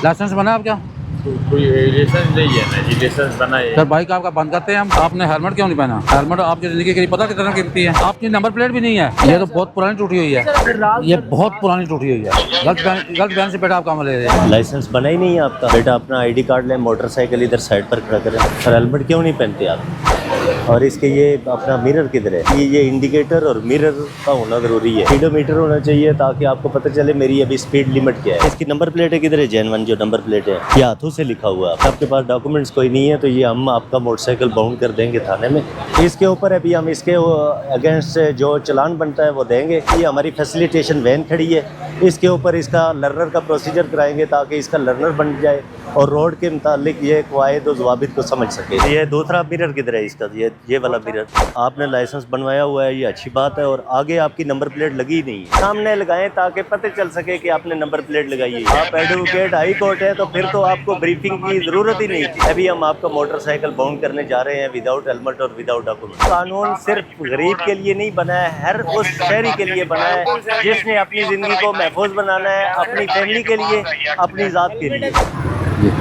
Licence बना है आपका? कोई लाइसेंस नहीं है ना जी, लाइसेंस बना है। सर बाइक आपका बंद करते हैं हम। आपने हेलमेट क्यों नहीं पहना? हेलमेट आपकी जिंदगी के लिए पता कितना कीमती है। आपकी नंबर प्लेट भी नहीं है। ये तो बहुत पुरानी टूटी हुई है, ये बहुत पुरानी टूटी हुई है। गलत बयान से बेटा आप काम ले रहे हैं। लाइसेंस बना ही नहीं है आपका। बेटा अपना आईडी कार्ड लें, मोटरसाइकिल इधर साइड पर खड़ा करें। सर हेलमेट क्यों नहीं पहनते आप? और इसके ये अपना मिरर किधर है? ये इंडिकेटर और मिरर का होना जरूरी है। स्पीडोमीटर होना चाहिए ताकि आपको पता चले मेरी अभी स्पीड लिमिट क्या है। इसकी नंबर प्लेट है किधर है? जैन 1 जो नंबर प्लेट है ये हाथों से लिखा हुआ है। आपके पास डॉक्यूमेंट्स कोई नहीं है तो ये हम आपका मोटरसाइकिल बाउंड कर देंगे थाने में। इसके ऊपर अभी हम इसके अगेंस्ट जो चलान बनता है वो देंगे। ये हमारी फैसिलिटेशन वैन खड़ी है, इसके ऊपर इसका लर्नर का प्रोसीजर कराएंगे ताकि इसका लर्नर बन जाए और रोड के मुतालिक ये कवायद और ज़वाबित को समझ सके। ये दूसरा मिरर किधर है इसका? ये वाला मिरर आपने लाइसेंस बनवाया हुआ है, ये अच्छी बात है। और आगे आपकी नंबर प्लेट लगी नहीं है, सामने लगाएं ताकि पता चल सके कि आपने नंबर प्लेट लगाई है। आप एडवोकेट हाई कोर्ट है तो फिर तो आपको ब्रीफिंग की जरूरत ही नहीं थी। अभी हम आपका मोटरसाइकिल बाउंड करने जा रहे हैं विदाउट हेलमेट और विदाउट डॉक्यूमेंट। कानून सिर्फ गरीब के लिए नहीं बना है, हर उस शहरी के लिए बना है जिसने अपनी जिंदगी को महफूज बनाना है, अपनी फैमिली के लिए, अपनी ज़ात के लिए।